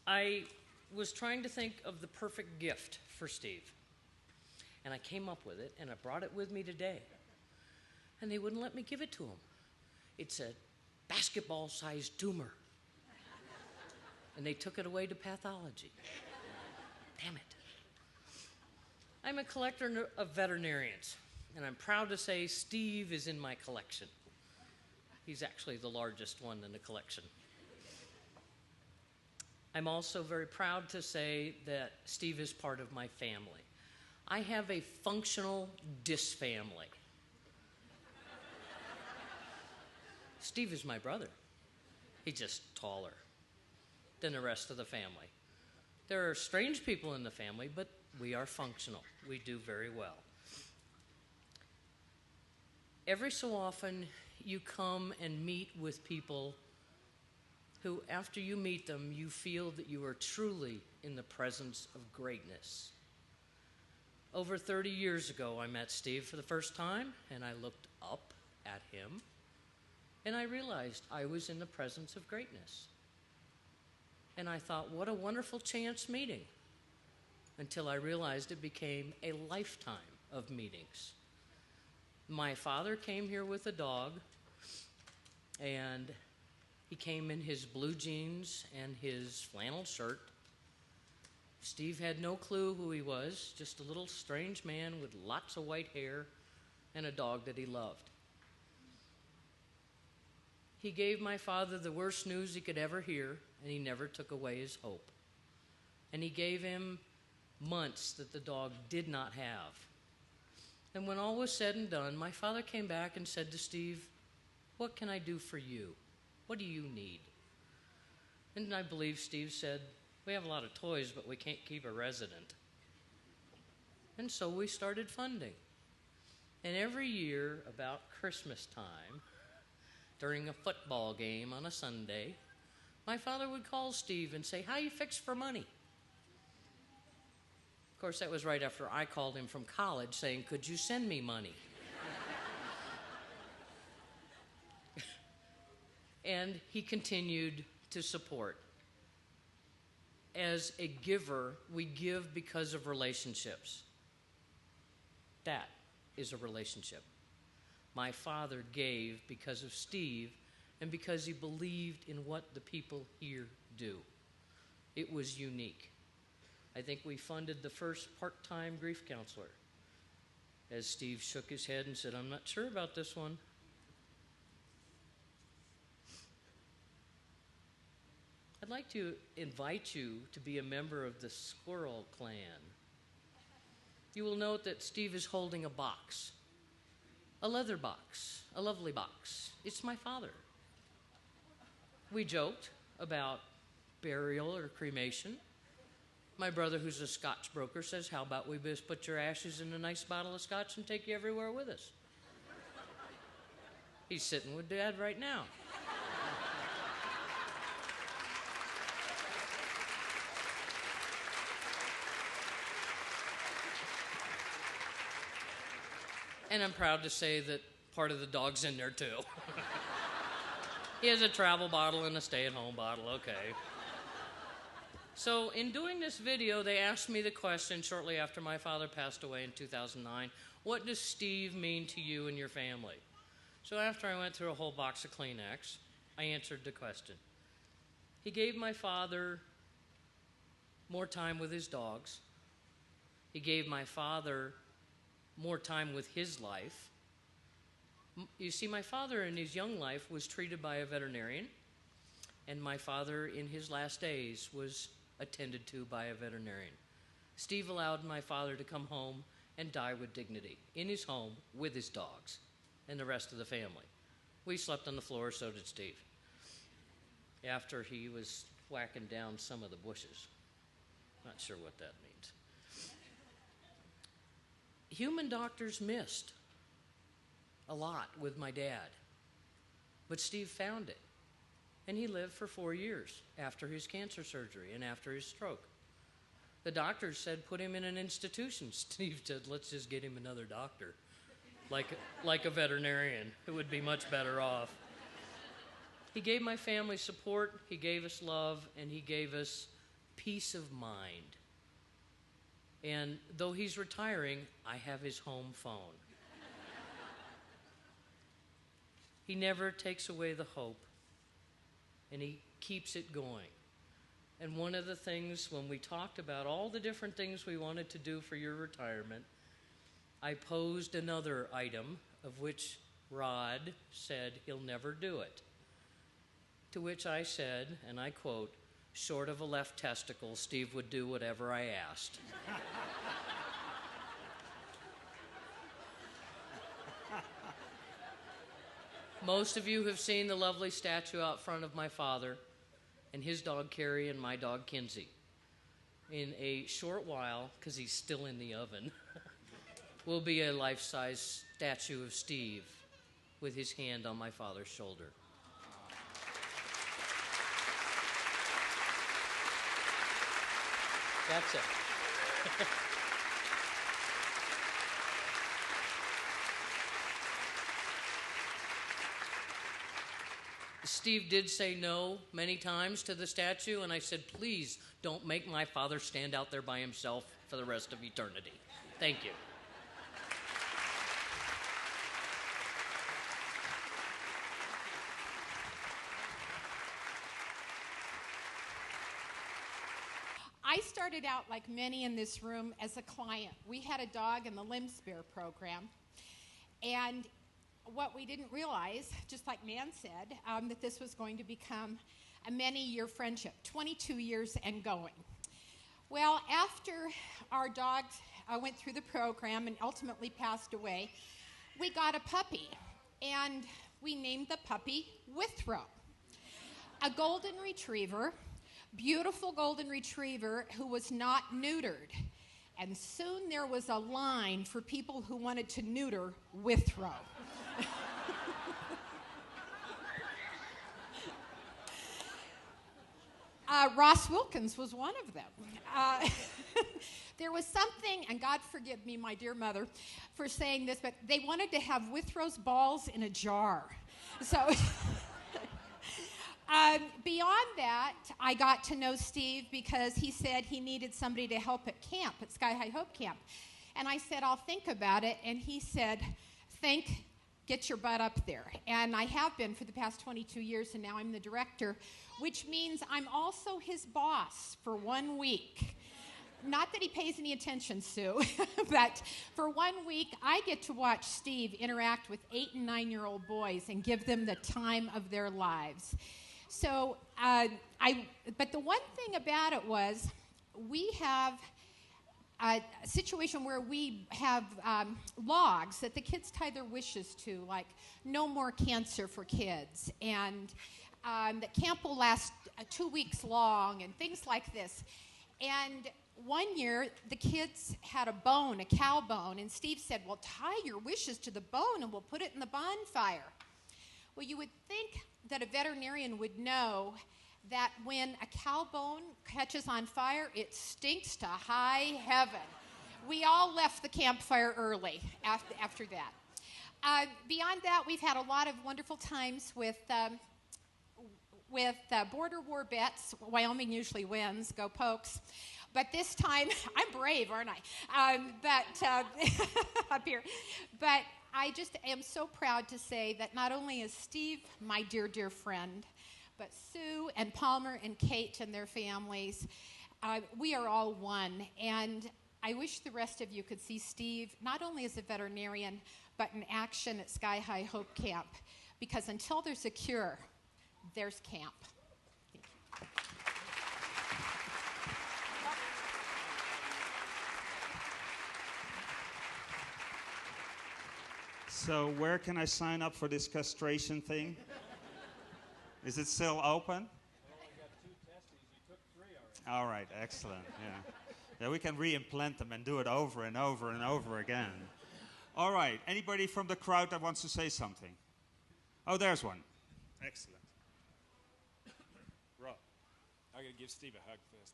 I was trying to think of the perfect gift for Steve. And I came up with it, and I brought it with me today. And they wouldn't let me give it to him. It's a basketball-sized tumor. And they took it away to pathology. Damn it. I'm a collector of veterinarians, and I'm proud to say Steve is in my collection. He's actually the largest one in the collection. I'm also very proud to say that Steve is part of my family. I have a functional disfamily. Steve is my brother. He's just taller than the rest of the family. There are strange people in the family, but we are functional. We do very well. Every so often, you come and meet with people who, after you meet them, you feel that you are truly in the presence of greatness. Over 30 years ago, I met Steve for the first time, and I looked up at him, and I realized I was in the presence of greatness. And I thought, what a wonderful chance meeting, until I realized it became a lifetime of meetings. My father came here with a dog, and he came in his blue jeans and his flannel shirt. Steve had no clue who he was, just a little strange man with lots of white hair and a dog that he loved. He gave my father the worst news he could ever hear, and he never took away his hope. And he gave him months that the dog did not have. And when all was said and done, my father came back and said to Steve, "What can I do for you? What do you need?" And I believe Steve said, "We have a lot of toys, but we can't keep a resident." And so we started funding. And every year, about Christmas time, during a football game on a Sunday, my father would call Steve and say, "How you fixed for money?" Of course, that was right after I called him from college saying, "Could you send me money?" And he continued to support. As a giver, we give because of relationships. That is a relationship. My father gave because of Steve and because he believed in what the people here do. It was unique. I think we funded the first part-time grief counselor. As Steve shook his head and said, "I'm not sure about this one." I'd like to invite you to be a member of the Squirrel Clan. You will note that Steve is holding a box, a leather box, a lovely box. It's my father. We joked about burial or cremation. My brother, who's a Scotch broker, says, "How about we just put your ashes in a nice bottle of Scotch and take you everywhere with us?" He's sitting with Dad right now. And I'm proud to say that part of the dog's in there too. He has a travel bottle and a stay-at-home bottle, okay. So in doing this video, they asked me the question shortly after my father passed away in 2009, "What does Steve mean to you and your family?" So after I went through a whole box of Kleenex, I answered the question. He gave my father more time with his dogs. He gave my father more time with his life. You see, my father in his young life was treated by a veterinarian, and my father in his last days was attended to by a veterinarian. Steve allowed my father to come home and die with dignity in his home with his dogs and the rest of the family. We slept on the floor, so did Steve, after he was whacking down some of the bushes. Not sure what that means. Human doctors missed a lot with my dad, but Steve found it, and he lived for 4 years after his cancer surgery and after his stroke. The doctors said, "Put him in an institution." Steve said, "Let's just get him another doctor, like a veterinarian who would be much better off." He gave my family support, he gave us love, and he gave us peace of mind. And though he's retiring, I have his home phone. He never takes away the hope, and he keeps it going. And one of the things, when we talked about all the different things we wanted to do for your retirement, I posed another item of which Rod said he'll never do it. To which I said, and I quote, "Short of a left testicle, Steve would do whatever I asked." Most of you have seen the lovely statue out front of my father and his dog Carrie and my dog Kinsey. In a short while, because he's still in the oven, will be a life-size statue of Steve with his hand on my father's shoulder. That's it. Steve did say no many times to the statue, and I said, please don't make my father stand out there by himself for the rest of eternity. Thank you. I started out, like many in this room, as a client. We had a dog in the limb spare program, and what we didn't realize, just like Nan said, that this was going to become a many-year friendship, 22 years and going. Well, after our dog went through the program and ultimately passed away, we got a puppy, and we named the puppy Withrow, a golden retriever, beautiful golden retriever who was not neutered. And soon there was a line for people who wanted to neuter Withrow. Ross Wilkins was one of them. There was something, and God forgive me, my dear mother, for saying this, but they wanted to have Withrow's balls in a jar. So beyond that, I got to know Steve because he said he needed somebody to help at camp, at Sky High Hope Camp. And I said, I'll think about it. And he said, get your butt up there. And I have been for the past 22 years, and now I'm the director, which means I'm also his boss for 1 week. Not that he pays any attention, Sue, but for 1 week, I get to watch Steve interact with 8- and 9-year-old boys and give them the time of their lives. So, but the one thing about it was, we have a situation where we have logs that the kids tie their wishes to, like no more cancer for kids, and that camp will last 2 weeks long, and things like this. And one year, the kids had a bone, a cow bone, and Steve said, well, tie your wishes to the bone and we'll put it in the bonfire. Well, you would think that a veterinarian would know that when a cow bone catches on fire, it stinks to high heaven. We all left the campfire early after that. Beyond that, we've had a lot of wonderful times with border war bets. Wyoming usually wins, go Pokes. But this time, I'm brave, aren't I? Up here. But I just am so proud to say that not only is Steve my dear, dear friend, but Sue and Palmer and Kate and their families, we are all one. And I wish the rest of you could see Steve not only as a veterinarian, but in action at Sky High Hope Camp. Because until there's a cure, there's camp. So where can I sign up for this castration thing? Is it still open? Well, we got 2 testes. You took 3 already. All right, excellent. Yeah, we can re-implant them and do it over and over and over again. All right, anybody from the crowd that wants to say something? Oh, there's one. Excellent. Rob, I got to give Steve a hug first.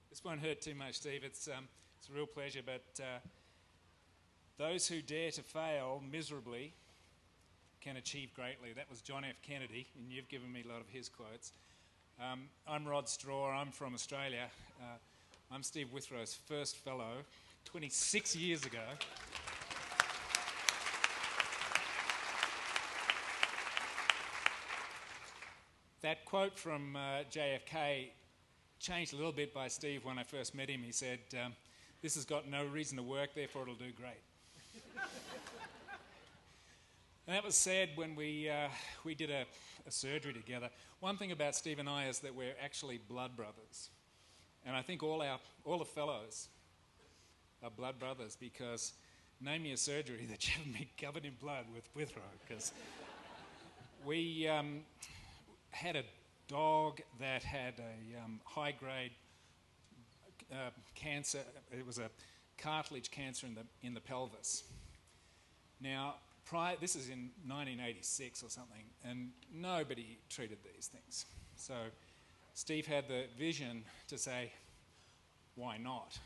This won't hurt too much, Steve. It's a real pleasure. But those who dare to fail miserably can achieve greatly. That was John F. Kennedy, and you've given me a lot of his quotes. I'm Rod Straw. I'm from Australia. I'm Steve Withrow's first fellow 26 years ago. That quote from JFK changed a little bit by Steve when I first met him. He said, this has got no reason to work, therefore it'll do great. And that was said when we did a surgery together. One thing about Steve and I is that we're actually blood brothers. And I think all the fellows are blood brothers, because name me a surgery that you haven't been covered in blood with Withrow. Because we had a dog that had a high-grade cancer. It was a cartilage cancer in the pelvis. Now, this is in 1986 or something, and nobody treated these things. So Steve had the vision to say, why not?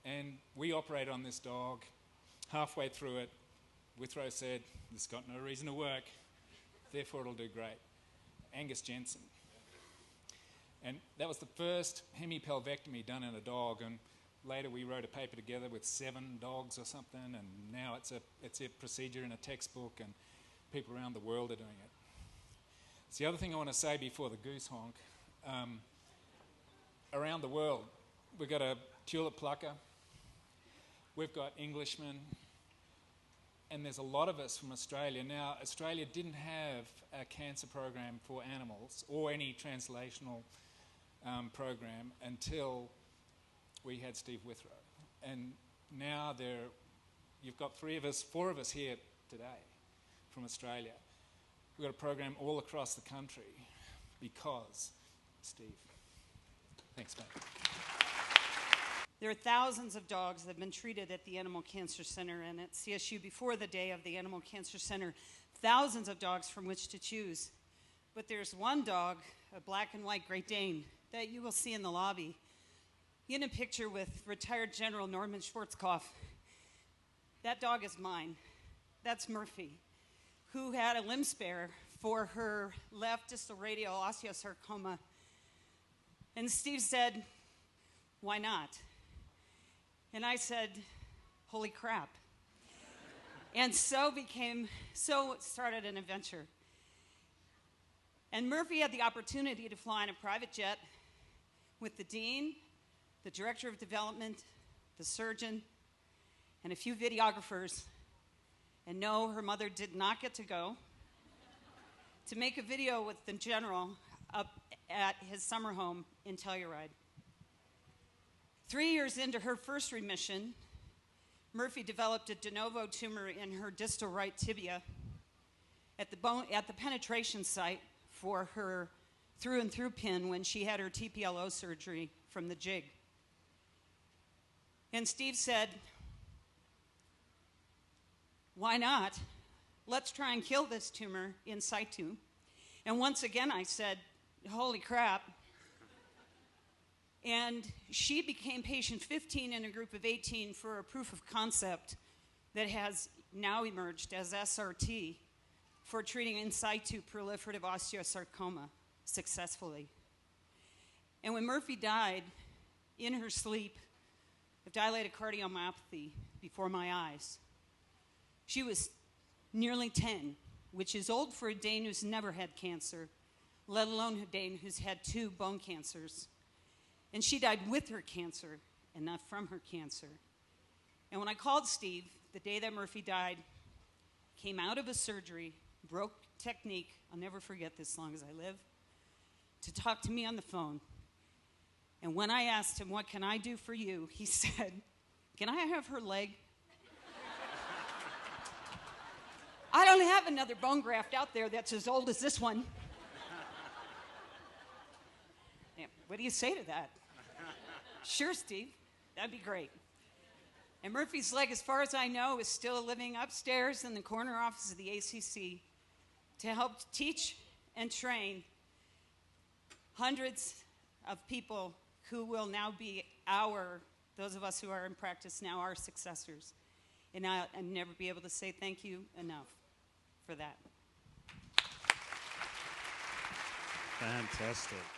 And we operated on this dog. Halfway through it, Withrow said, this got no reason to work, therefore it'll do great. Angus Jensen. And that was the first hemipelvectomy done in a dog, and later we wrote a paper together with 7 dogs or something, and now it's a procedure in a textbook, and people around the world are doing it. It's the other thing I want to say before the goose honk. Around the world, we've got a tulip plucker, we've got Englishmen, and there's a lot of us from Australia. Now, Australia didn't have a cancer program for animals or any translational program until we had Steve Withrow. And now you've got 4 of us here today from Australia. We've got a program all across the country because Steve. Thanks, mate. There are thousands of dogs that have been treated at the Animal Cancer Center and at CSU before the day of the Animal Cancer Center. Thousands of dogs from which to choose. But there's one dog, a black and white Great Dane, that you will see in the lobby in a picture with retired General Norman Schwarzkopf. That dog is mine. That's Murphy, who had a limb spare for her left distal radial osteosarcoma. And Steve said, why not? And I said, holy crap. And so started an adventure. And Murphy had the opportunity to fly in a private jet with the dean, the director of development, the surgeon, and a few videographers. And no, her mother did not get to go, to make a video with the general up at his summer home in Telluride. 3 years into her first remission, Murphy developed a de novo tumor in her distal right tibia at the penetration site for her through-and-through pin when she had her TPLO surgery from the jig. And Steve said, why not? Let's try and kill this tumor in situ. And once again I said, holy crap. And she became patient 15 in a group of 18 for a proof of concept that has now emerged as SRT for treating in situ proliferative osteosarcoma successfully. And when Murphy died in her sleep of dilated cardiomyopathy before my eyes, she was nearly 10, which is old for a Dane who's never had cancer, let alone a Dane who's had 2 bone cancers. And she died with her cancer and not from her cancer. And when I called Steve, the day that Murphy died, came out of a surgery, broke technique, I'll never forget this as long as I live, to talk to me on the phone. And when I asked him, what can I do for you? He said, can I have her leg? I don't have another bone graft out there that's as old as this one. Yeah, what do you say to that? Sure, Steve, that'd be great. And Murphy's leg, as far as I know, is still living upstairs in the corner office of the ACC to help teach and train hundreds of people who will now be those of us who are in practice now, our successors. And I'll never be able to say thank you enough for that. Fantastic.